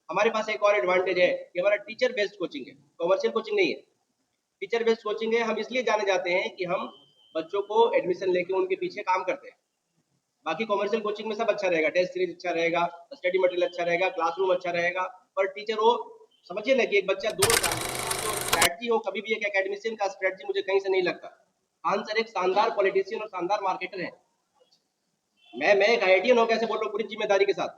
हमारे पास एक और एडवांटेज है कि हमारा टीचर बेस्ड कोचिंग है, कॉमर्शियल कोचिंग नहीं है। टीचर बेस्ड कोचिंग है, हम इसलिए जाने जाते हैं कि हम बच्चों को एडमिशन लेके उनके पीछे काम करते हैं। बाकी कॉमर्शियल कोचिंग में सब अच्छा रहेगा, टेस्ट सीरीज अच्छा रहेगा, स्टडी मटेरियल अच्छा रहेगा, क्लासरूम अच्छा रहेगा, पर टीचर वो समझिए ना कि एक बच्चा 2 साल जो स्ट्रैटी हो, कभी भी एक एकेडमिशियन का स्ट्रैटी मुझे कहीं से नहीं लगता। खान सर एक शानदार पॉलिटिशियन और शानदार मार्केटर है। मैं एक आईआईटीएन हो कैसे बोल रहा हूँ पूरी जिम्मेदारी के साथ।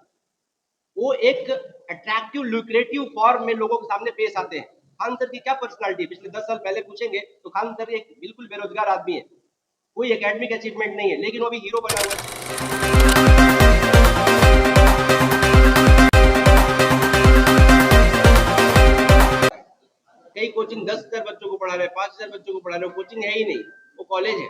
वो एक अट्रैक्टिव लुक्रेटिव फॉर्म में लोगों के सामने पेश आते हैं। खान सर की क्या पर्सनालिटी, पिछले 10 साल पहले पूछेंगे तो खान सर एक बिल्कुल बेरोजगार आदमी है, कोई एकेडमिक अचीवमेंट नहीं है, लेकिन वो अभी हीरो बना हुआ है। कई कोचिंग 10,000 बच्चों को पढ़ा रहे हैं, 5,000 बच्चों को पढ़ा रहे हैं, कोचिंग है ही नहीं, वो कॉलेज है।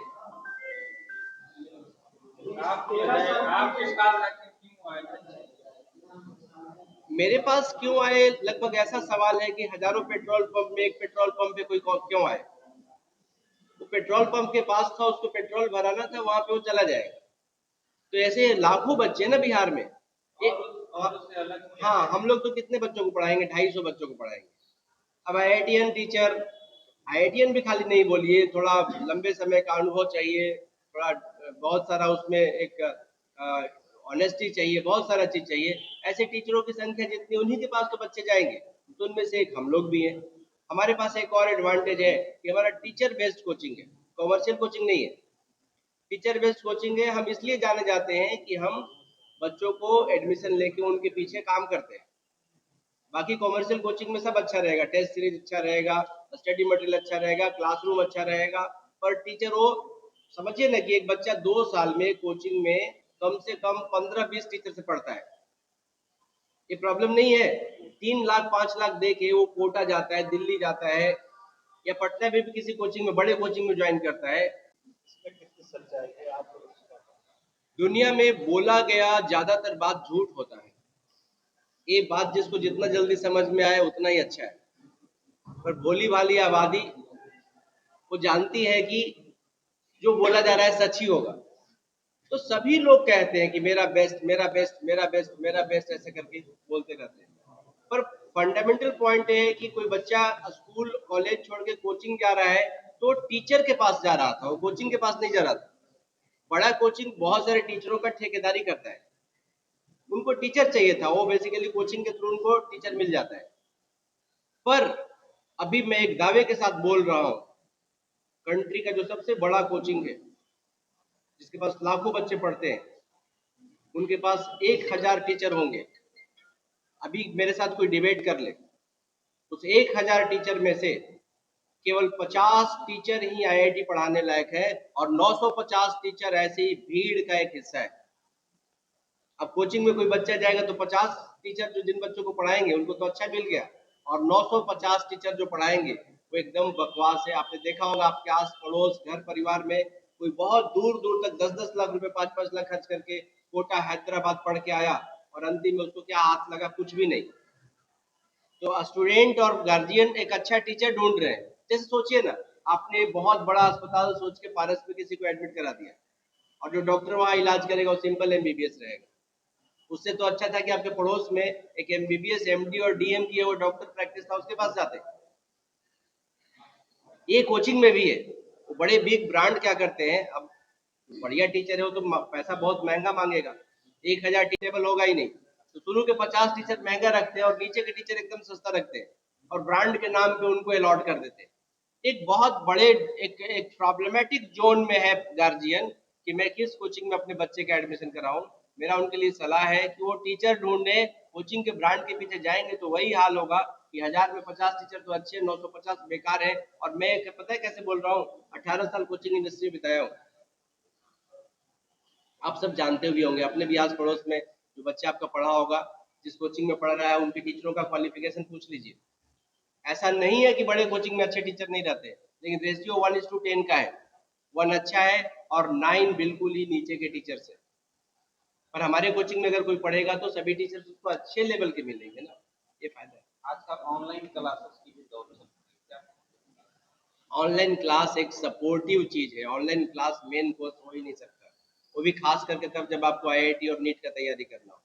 मेरे पास क्यों आए, लगभग ऐसा सवाल है कि हजारों पेट्रोल पंप में एक पेट्रोल पंप पे कोई क्यों आए। वो पेट्रोल पंप के पास था, उसको पेट्रोल भराना था, वहां पे वो चला जाएगा। तो ऐसे लाखों बच्चे ना बिहार में। हाँ, हम लोग तो कितने बच्चों को पढ़ाएंगे, 250 बच्चों को पढ़ाएंगे। अब आईआईटीएन टीचर, आईआईटीएन भी खाली नहीं बोलिए, थोड़ा लंबे समय का अनुभव चाहिए, थोड़ा बहुत सारा उसमें एक ऑनेस्टी चाहिए, बहुत सारा चीज चाहिए। ऐसे टीचरों की संख्या जितनी, उन्हीं के पास तो बच्चे जाएंगे। तो उनमें से एक हम लोग भी हैं। हमारे पास एक और एडवांटेज है कि हमारा टीचर बेस्ड कोचिंग है, कॉमर्शियल कोचिंग नहीं है। टीचर बेस्ड कोचिंग है, हम इसलिए जाने जाते हैं कि हम बच्चों को एडमिशन लेके उनके पीछे काम करते हैं। बाकी कॉमर्शियल कोचिंग में सब अच्छा रहेगा, टेस्ट सीरीज अच्छा रहेगा, स्टडी मटेरियल अच्छा रहेगा, क्लासरूम अच्छा रहेगा, पर टीचर वो समझिए ना कि एक बच्चा 2 साल में कोचिंग में कम से कम 15-20 टीचर से पढ़ता है। ये प्रॉब्लम नहीं है। 3 लाख 5 लाख दे के वो कोटा जाता है, दिल्ली जाता है, या पटना में भी किसी कोचिंग में, बड़े कोचिंग में ज्वाइन करता है। दुनिया में बोला गया ज्यादातर बात झूठ होता है। ये बात जिसको जितना जल्दी समझ में आए उतना ही अच्छा है, पर भोली भाली आबादी वो जानती है कि जो बोला जा रहा है सच ही होगा। तो सभी लोग कहते हैं कि मेरा बेस्ट, मेरा बेस्ट, मेरा बेस्ट, मेरा बेस्ट, ऐसे करके बोलते रहते हैं। पर फंडामेंटल पॉइंट है कि कोई बच्चा स्कूल कॉलेज छोड़ के कोचिंग जा रहा है तो टीचर के पास जा रहा था, वो कोचिंग के पास नहीं जा रहा था। बड़ा कोचिंग बहुत सारे टीचरों का ठेकेदारी करता है, उनको टीचर चाहिए था, वो बेसिकली कोचिंग के थ्रू उनको टीचर मिल जाता है। पर अभी मैं एक दावे के साथ बोल रहा हूं, कंट्री का जो सबसे बड़ा कोचिंग है, जिसके पास लाखों बच्चे पढ़ते हैं, उनके पास 1,000 टीचर होंगे। अभी मेरे साथ कोई डिबेट कर ले, उस 1,000 टीचर में से केवल 50 टीचर ही आईआईटी पढ़ाने लायक है, और 950 टीचर ऐसे ही भीड़ का एक हिस्सा है। अब कोचिंग में कोई बच्चा जाएगा तो 50 टीचर जो जिन बच्चों को पढ़ाएंगे उनको तो अच्छा मिल गया, और 950 टीचर जो पढ़ाएंगे वो एकदम बकवास है। आपने देखा होगा आपके आस पड़ोस घर परिवार में कोई बहुत दूर दूर तक 10-10 लाख रुपए 5-5 लाख खर्च करके कोटा हैदराबाद पढ़ के आया, और अंतिम में उसको क्या हाथ लगा, कुछ भी नहीं। तो स्टूडेंट और गार्जियन एक अच्छा टीचर ढूंढ रहे हैं। जैसे सोचिए ना, आपने बहुत बड़ा अस्पताल सोच के पारस में किसी को एडमिट करा दिया, और जो डॉक्टर वहां इलाज करेगा वो सिंपल एमबीबीएस रहेगा। उससे तो अच्छा था कि आपके पड़ोस में एक एमबीबीएस एमडी और डीएम किए वो डॉक्टर प्रैक्टिस था, उसके पास जाते। ये कोचिंग में भी है। वो बड़े बिग ब्रांड क्या करते हैं, अब बढ़िया टीचर है वो तो पैसा बहुत महंगा मांगेगा, 1,000 टीचेबल होगा ही नहीं, तो शुरू के 50 टीचर महंगा रखते हैं और नीचे के टीचर एकदम सस्ता रखते हैं, और ब्रांड के नाम पे उनको अलॉट कर देते हैं। एक बहुत बड़े एक प्रॉब्लमेटिक जोन में है गार्जियन कि मैं किस कोचिंग में अपने बच्चे का एडमिशन कराऊं। मेरा उनके लिए सलाह है कि वो टीचर ढूंढने, कोचिंग के ब्रांड के पीछे जाएंगे तो वही हाल होगा कि 1,000 में 50 टीचर तो अच्छे, 950 बेकार है। और मैं पता है कैसे बोल रहा हूँ, 18 साल कोचिंग इंडस्ट्री में बिताया हूँ। आप सब जानते भी होंगे, अपने भी आस पड़ोस में जो बच्चा आपका पढ़ा होगा, जिस कोचिंग में पढ़ रहा है, उनके टीचरों का क्वालिफिकेशन पूछ लीजिए। ऐसा नहीं है कि बड़े कोचिंग में अच्छे टीचर नहीं रहते, लेकिन रेशियो 1:10 का है। 1 अच्छा है और 9 बिल्कुल ही नीचे के टीचर से। पर हमारे कोचिंग में अगर कोई पढ़ेगा तो सभी टीचर्स उसको अच्छे लेवल के मिलेंगे ना, ये फायदा है। आजकल ऑनलाइन क्लासेस की भी दौर चल रही है। ऑनलाइन क्लास एक सपोर्टिव चीज है, ऑनलाइन क्लास मेन कोर्स हो ही नहीं सकता, वो भी खास करके तब जब आपको आईआईटी और नीट का तैयारी करना हो।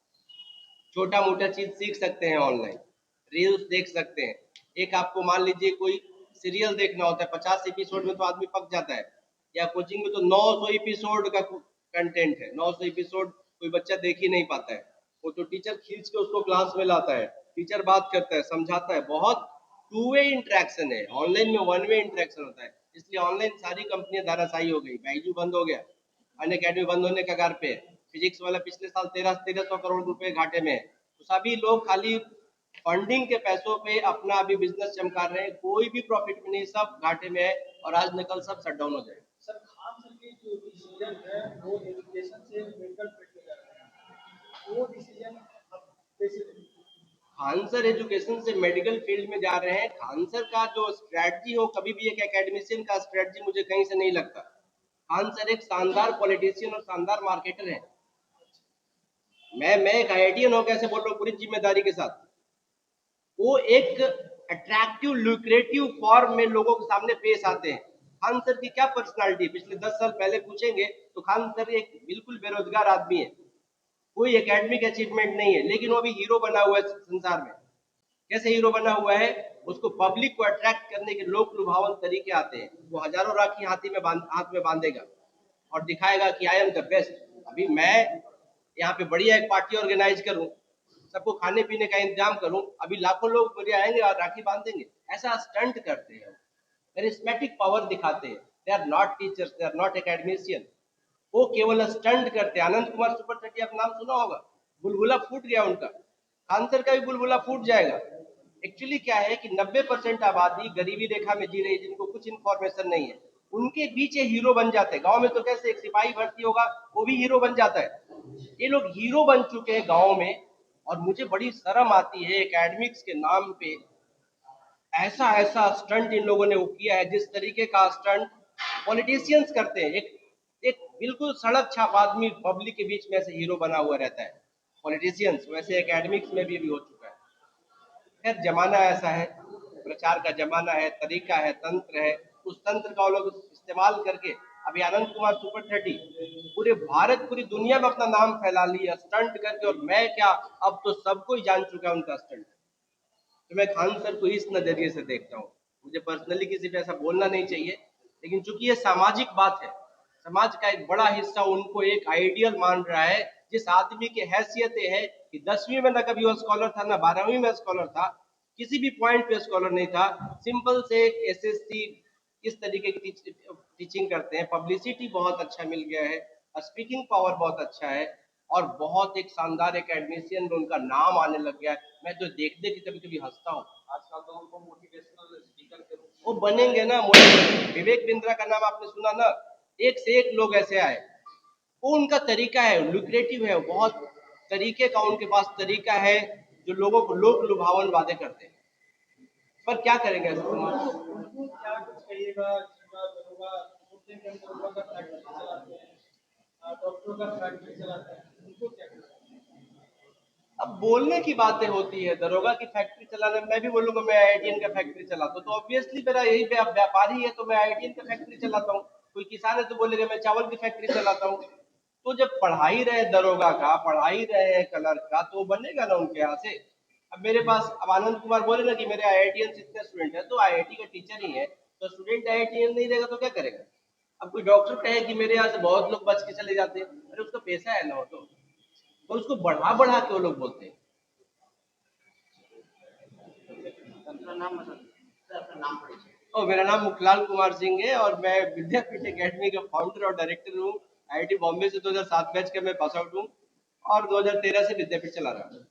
छोटा मोटा चीज सीख सकते हैं ऑनलाइन, रील्स देख सकते हैं। एक आपको मान लीजिए कोई सीरियल देखना होता है, 50 एपिसोड में तो आदमी पक जाता है, या कोचिंग में तो 900 एपिसोड का कंटेंट है, 900 एपिसोड कोई बच्चा देख ही नहीं पाता है। वो तो टीचर खींच के उसको क्लास में लाता है, टीचर बात करता है, समझाता है, बहुत टू वे इंटरेक्शन है। ऑनलाइन में वन वे इंटरेक्शन होता है, इसलिए ऑनलाइन सारी कंपनियां धाराशायी हो गई, बायजू बंद हो गया, अनअकैडमी बंद होने का कगार पे है। फिजिक्स वाला पिछले साल 1300 करोड़ रुपए घाटे में है। तो सभी लोग खाली फंडिंग के पैसों पे अपना अभी बिजनेस चमका रहे हैं, कोई भी प्रॉफिट में नहीं, सब घाटे में है, और आज निकल सब शट डाउन हो जाए। सर खान सर की जो डिसीजन है वो एजुकेशन से मेडिकल फील्ड में जा रहे हैं, वो डिसीजन अब कैसे लेंगे? खान सर एजुकेशन से मेडिकल फील्ड में जा रहे हैं, खान सर का जो स्ट्रेटजी हो, कभी भी एक एकेडमिशियन का स्ट्रेटजी मुझे कहीं से नहीं लगता। खान सर एक शानदार पॉलिटिशियन और शानदार मार्केटर है। मैं एक आईआईटीएन हो कैसे बोल रहा हूँ पूरी जिम्मेदारी के साथ। वो एक अट्रैक्टिव लुक्रेटिव फॉर्म में लोगों के सामने पेश आते हैं। खान सर की क्या पर्सनालिटी, पिछले 10 साल पहले पूछेंगे तो खान सर एक बिल्कुल बेरोजगार आदमी है, कोई एकेडमिक अचीवमेंट नहीं है, लेकिन वो अभी हीरो बना हुआ है संसार में। कैसे हीरो बना हुआ है? उसको पब्लिक को अट्रैक्ट करने के लोक लुभावन तरीके आते हैं। वो हजारों राखी हाथ में बांधेगा और दिखाएगा कि आई एम द बेस्ट। अभी मैं यहाँ पे बढ़िया एक पार्टी ऑर्गेनाइज करूँ, सबको खाने पीने का इंतजाम करूँ, अभी लाखों लोग मुझे आएंगे और राखी बांधेंगे। ऐसा स्टंट करते हैं, करिस्मेटिक पावर दिखाते हैं। They are not teachers, they are not academician, वो केवल स्टंट करते हैं। आनंद कुमार सुपर आप नाम सुना होगा, बुलबुला फूट गया उनका, खान सर का भी बुलबुला फूट जाएगा। एक्चुअली क्या है कि 90% आबादी गरीबी रेखा में जी रही है, जिनको कुछ इन्फॉर्मेशन नहीं है, उनके बीच ये हीरो बन जाते हैं। गांव में तो कैसे एक सिपाही भर्ती होगा वो भी हीरो बन जाता है, ये लोग हीरो बन चुके हैं गांव में। और मुझे बड़ी शर्म आती है एकेडमिक्स के नाम पे ऐसा ऐसा स्टंट इन लोगों ने किया है, जिस तरीके का स्टंट पॉलिटिशियंस करते हैं। एक बिल्कुल सड़क छाप आदमी पब्लिक के बीच में ऐसे हीरो बना हुआ रहता है पॉलिटिशियंस, वैसे एकेडमिक्स में भी हो चुका है। खैर जमाना ऐसा है, प्रचार का जमाना है, तरीका है, तंत्र है, उस तंत्र का वो लोग इस्तेमाल करके अभी आनंद कुमार सुपर 30 पूरे भारत पूरी दुनिया में अपना नाम फैला लिया स्टंट करके। और मैं क्या, अब तो सबको ही जान चुका है उनका स्टंट। तो मैं खान सर को इस नजरिए से देखता हूँ। मुझे पर्सनली किसी पे ऐसा बोलना नहीं चाहिए, लेकिन चूंकि ये सामाजिक बात है, समाज का एक बड़ा हिस्सा उनको एक आइडियल मान रहा है। जिस आदमी की हैसियत है कि 10वीं में ना कभी वो स्कॉलर था, ना 12वीं में स्कॉलर था, किसी भी पॉइंट पे स्कॉलर नहीं था, सिंपल से एसएससी इस तरीके की टीचिंग करते हैं, पब्लिसिटी बहुत अच्छा मिल गया है, स्पीकिंग पावर बहुत अच्छा है, और बहुत एक शानदार एकेडमिशियन में उनका नाम आने लग गया है। मैं तो देख देख के कभी कभी हंसता हूँ। आजकल तो उनको मोटिवेशनल स्पीकर के रूप वो में बनेंगे ना, विवेक बिंद्रा का नाम आपने सुना ना, एक से एक लोग ऐसे आए। वो उनका तरीका है, लुक्रेटिव है, बहुत तरीके का उनके पास तरीका है, जो लोगों को लोक लुभावन वादे करते हैं। पर क्या करेंगे ऐसा समाज? उनको क्या कुछ कहिएगा? जिनका दरोगा मुद्दे के अंदर दरोगा का फैक्ट्री चलाते हैं, डॉक्टरों का फैक्ट्री चलाते हैं, उनको क्या कहेंगे? अब बोलने की बातें होती है, दरोगा की फैक्ट्री चलाने, मैं भी बोलूंगा मैं आईआईटीएन का फैक्ट्री चलाता हूँ, तो ऑब्वियसली मेरा यही व्यापारी है, तो मैं आईआईटीएन का फैक्ट्री चलाता हूँ। कोई किसान है तो बोलेगा मैं चावल की फैक्ट्री चलाता हूँ। तो जब पढ़ा ही रहे दरोगा का, पढ़ा ही रहे कलर का, तो बनेगा ना उनके यहाँ से। अब मेरे पास, अब आनंद कुमार बोले ना कि मेरे आईआईटीएन से इतने स्टूडेंट है, तो आईआईटी का टीचर ही है, तो स्टूडेंट आईआईटीएन नहीं रहेगा तो क्या करेगा? अब कोई डॉक्टर कहे कि मेरे यहाँ से बहुत लोग बच के चले जाते हैं, अरे उसका पैसा है ना, वो तो उसको बढ़ा बढ़ा के वो लोग बोलते हैं। अपना नाम बता दीजिए, अपना नाम परिचय। और मेरा नाम मुखलाल कुमार सिंह है, और मैं विद्यापीठ एकेडमी का फाउंडर और डायरेक्टर हूँ। आईआईटी बॉम्बे से 2007 बैच का मैं पास आउट हूँ, और 2013 से विद्यापीठ चला रहा हूँ।